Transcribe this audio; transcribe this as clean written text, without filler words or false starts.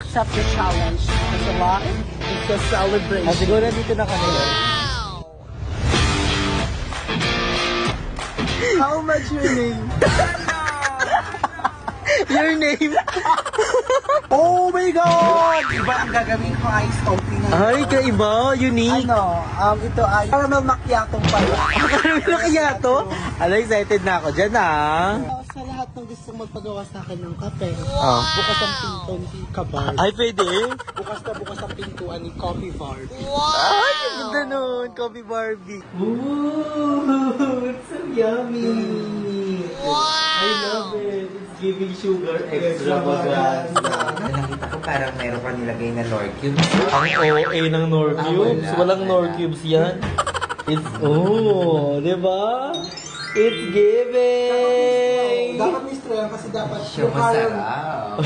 Accept the challenge. It's a lot. It's a celebration. Siguro dito na kami. How much your name? Your name? Oh my God! Iba ang gagawin ko ice opening. Ay, kaiba. Unique. Ito ay caramel macchiato pala. Caramel macchiato? Excited na ako dyan, Sa lahat ng gustong magpagawa sa akin ng kape, Oh. bukas ang pinto ni Kabar. Ay, pwede. Bukas ang pintuan ni Coffee Barbie. Ay, ang ganda nun. Coffee Barbie. Ooh, it's so yummy. Wow. I love it. It's giving sugar extravaganza. Nakita ko parang meron pa nilagay na Nor Cubes. Ang OA ng Nor Cubes. Walang Nor Cubes yan. It's, di ba? It's giving! Dapat ni Strel kasi dapat Siya masarap.